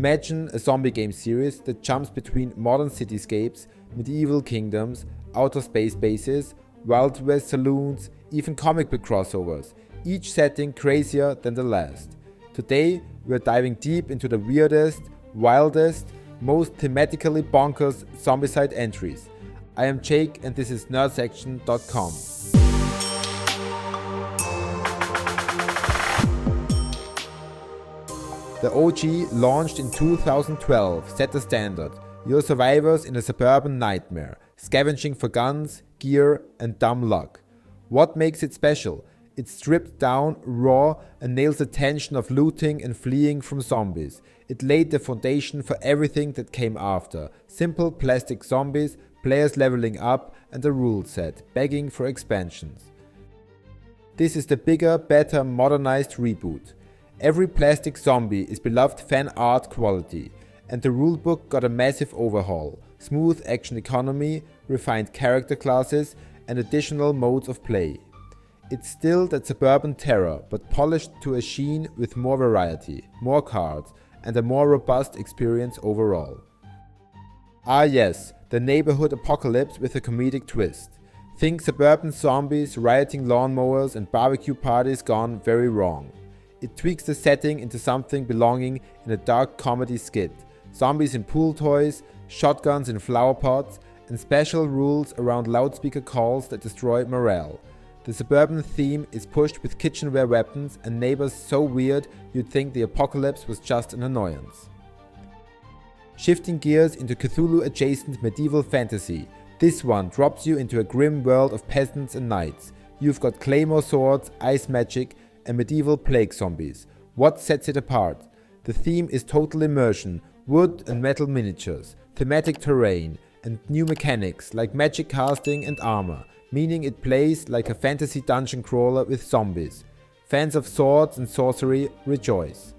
Imagine a zombie game series that jumps between modern cityscapes, medieval kingdoms, outer space bases, Wild West saloons, even comic book crossovers, each setting crazier than the last. Today, we're diving deep into the weirdest, wildest, most thematically bonkers Zombicide entries. I am Jake and this is nerdsection.com. The OG launched in 2012 set the standard. You're survivors in a suburban nightmare, scavenging for guns, gear and dumb luck. What makes it special? It's stripped down, raw and nails the tension of looting and fleeing from zombies. It laid the foundation for everything that came after. Simple plastic zombies, players leveling up and a rule set, begging for expansions. This is the bigger, better, modernized reboot. Every plastic zombie is beloved fan art quality, and the rulebook got a massive overhaul, smooth action economy, refined character classes, and additional modes of play. It's still that suburban terror, but polished to a sheen with more variety, more cards, and a more robust experience overall. Ah yes, the neighborhood apocalypse with a comedic twist. Think suburban zombies, rioting lawnmowers, and barbecue parties gone very wrong. It tweaks the setting into something belonging in a dark comedy skit. Zombies in pool toys, shotguns in flower pots, and special rules around loudspeaker calls that destroy morale. The suburban theme is pushed with kitchenware weapons and neighbors so weird you'd think the apocalypse was just an annoyance. Shifting gears into Cthulhu-adjacent medieval fantasy, this one drops you into a grim world of peasants and knights. You've got claymore swords, ice magic, and medieval plague zombies. What sets it apart? The theme is total immersion, wood and metal miniatures, thematic terrain, and new mechanics like magic casting and armor, meaning it plays like a fantasy dungeon crawler with zombies. Fans of swords and sorcery rejoice.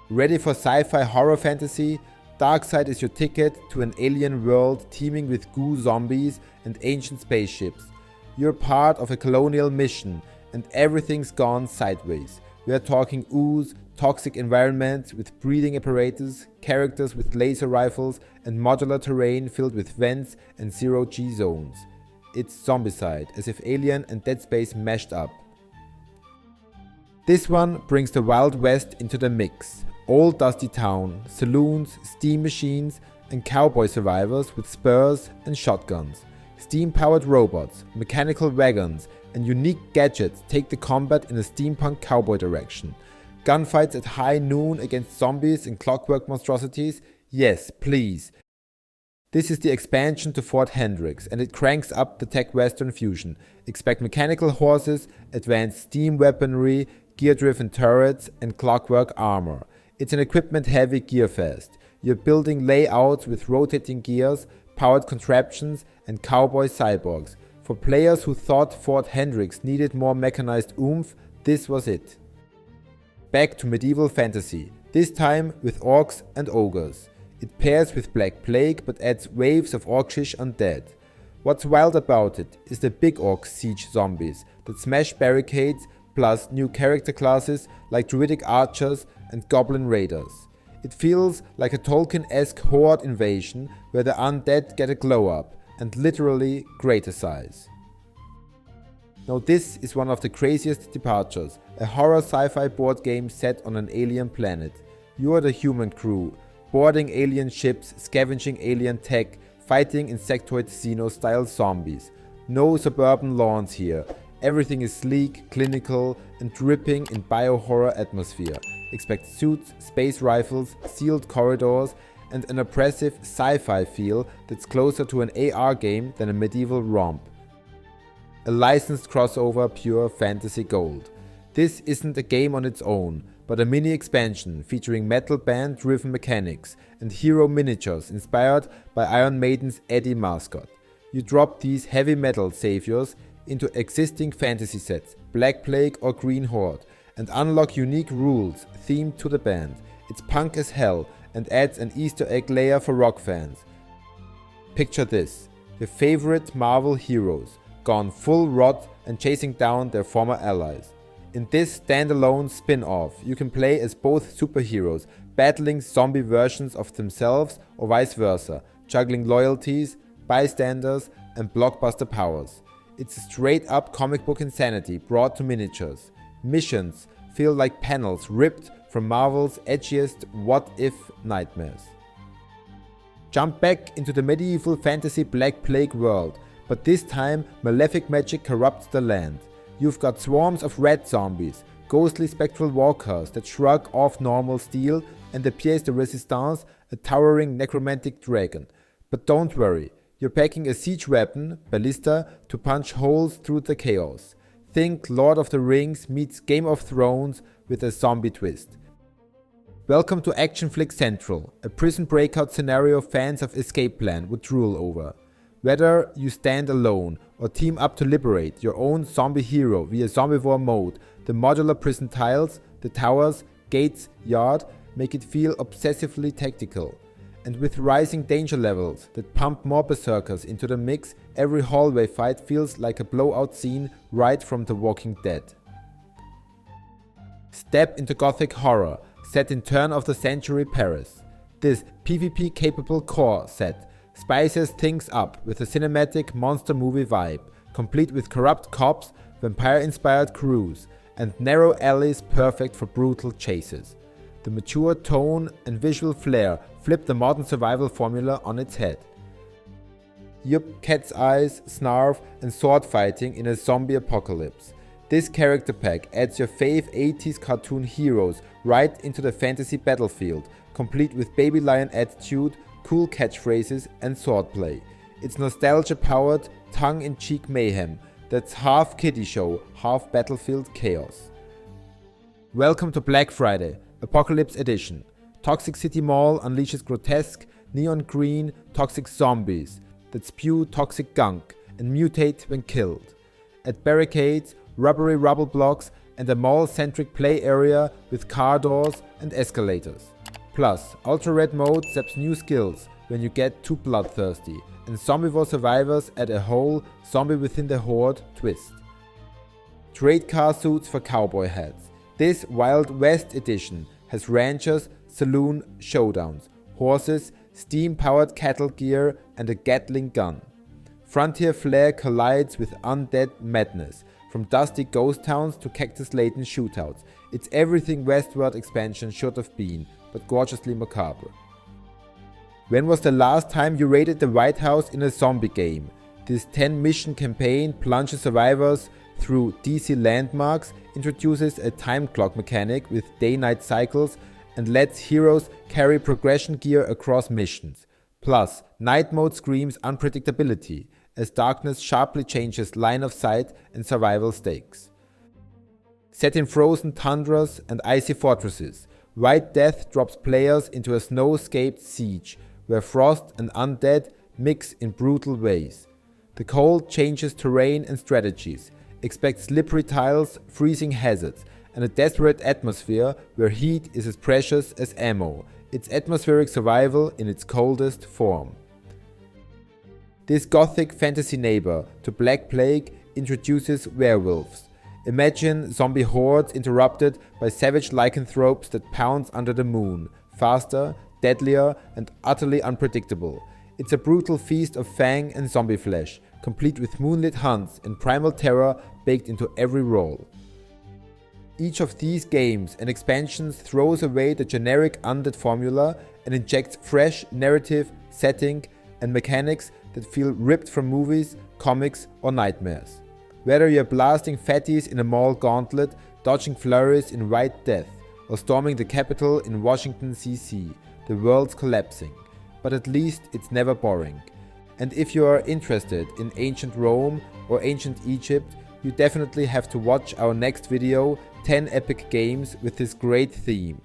Ready for sci-fi horror fantasy? Darkside is your ticket to an alien world teeming with goo zombies and ancient spaceships. You're part of a colonial mission and everything's gone sideways. We are talking ooze, toxic environments with breathing apparatus, characters with laser rifles, and modular terrain filled with vents and zero-G zones. It's Zombicide, as if Alien and Dead Space mashed up. This one brings the Wild West into the mix. Old dusty town, saloons, steam machines, and cowboy survivors with spurs and shotguns. Steam-powered robots, mechanical wagons, and unique gadgets take the combat in a steampunk cowboy direction. Gunfights at high noon against zombies and clockwork monstrosities? Yes, please. This is the expansion to Fort Hendrix, and it cranks up the tech-western fusion. Expect mechanical horses, advanced steam weaponry, gear-driven turrets, and clockwork armor. It's an equipment-heavy gear fest. You're building layouts with rotating gears, powered contraptions, and cowboy cyborgs. For players who thought Fort Hendrix needed more mechanized oomph, this was it. Back to medieval fantasy, this time with orcs and ogres. It pairs with Black Plague but adds waves of orcish undead. What's wild about it is the big orc siege zombies that smash barricades, plus new character classes like druidic archers and goblin raiders. It feels like a Tolkien-esque Horde invasion where the undead get a glow up and literally greater size. Now this is one of the craziest departures, a horror sci-fi board game set on an alien planet. You are the human crew, boarding alien ships, scavenging alien tech, fighting insectoid Xeno-style zombies. No suburban lawns here. Everything is sleek, clinical, and dripping in bio-horror atmosphere. Expect suits, space rifles, sealed corridors, and an oppressive sci-fi feel that's closer to an AR game than a medieval romp. A licensed crossover, pure fantasy gold. This isn't a game on its own, but a mini expansion featuring metal band driven mechanics and hero miniatures inspired by Iron Maiden's Eddie mascot. You drop these heavy metal saviors into existing fantasy sets, Black Plague or Green Horde, and unlock unique rules themed to the band. It's punk as hell and adds an Easter egg layer for rock fans. Picture this, your favorite Marvel heroes gone full rot and chasing down their former allies. In this standalone spin-off, you can play as both superheroes, battling zombie versions of themselves or vice versa, juggling loyalties, bystanders, and blockbuster powers. It's a straight up comic book insanity brought to miniatures. Missions feel like panels ripped from Marvel's edgiest what-if nightmares. Jump back into the medieval fantasy Black Plague world, but this time malefic magic corrupts the land. You've got swarms of red zombies, ghostly spectral walkers that shrug off normal steel, and the pièce de résistance, a towering necromantic dragon. But don't worry, you're packing a siege weapon, ballista, to punch holes through the chaos. Think Lord of the Rings meets Game of Thrones with a zombie twist. Welcome to Action Flick Central, a prison breakout scenario fans of Escape Plan would drool over. Whether you stand alone or team up to liberate your own zombie hero via Zombivore mode, the modular prison tiles, the towers, gates, yard make it feel obsessively tactical. And with rising danger levels that pump more berserkers into the mix, every hallway fight feels like a blowout scene right from The Walking Dead. Step into gothic horror, set in turn of the century Paris. This PvP capable core set spices things up with a cinematic monster movie vibe, complete with corrupt cops, vampire inspired crews, and narrow alleys perfect for brutal chases. The mature tone and visual flair flip the modern survival formula on its head. Yup, cat's eyes, snarf, and sword fighting in a zombie apocalypse. This character pack adds your fave 80s cartoon heroes right into the fantasy battlefield, complete with baby lion attitude, cool catchphrases, and swordplay. It's nostalgia-powered, tongue-in-cheek mayhem that's half kiddie show, half battlefield chaos. Welcome to Black Friday, Apocalypse Edition. Toxic City Mall unleashes grotesque, neon green, toxic zombies that spew toxic gunk and mutate when killed. At barricades, rubbery rubble blocks, and a mall-centric play area with car doors and escalators. Plus, Ultra Red mode zaps new skills when you get too bloodthirsty, and Zombivore survivors add a whole zombie within the Horde twist. Trade car suits for cowboy hats. This Wild West edition has ranchers, saloon showdowns, horses, steam-powered cattle gear, and a Gatling gun. Frontier flair collides with undead madness, from dusty ghost towns to cactus-laden shootouts. It's everything Westward expansion should have been, but gorgeously macabre. When was the last time you raided the White House in a zombie game? This 10-mission campaign plunges survivors through DC landmarks, introduces a time clock mechanic with day-night cycles, and lets heroes carry progression gear across missions. Plus, night mode screams unpredictability, as darkness sharply changes line of sight and survival stakes. Set in frozen tundras and icy fortresses, White Death drops players into a snow-scaped siege, where frost and undead mix in brutal ways. The cold changes terrain and strategies, expect slippery tiles, freezing hazards, and a desperate atmosphere where heat is as precious as ammo. It's atmospheric survival in its coldest form. This gothic fantasy neighbor to Black Plague introduces werewolves. Imagine zombie hordes interrupted by savage lycanthropes that pounce under the moon, faster, deadlier, and utterly unpredictable. It's a brutal feast of fang and zombie flesh, complete with moonlit hunts and primal terror baked into every roll. Each of these games and expansions throws away the generic undead formula and injects fresh narrative, setting, and mechanics that feel ripped from movies, comics, or nightmares. Whether you're blasting fatties in a mall gauntlet, dodging flurries in White Death, or storming the Capitol in Washington DC, the world's collapsing. But at least it's never boring. And if you are interested in ancient Rome or ancient Egypt, you definitely have to watch our next video, 10 epic games with this great theme.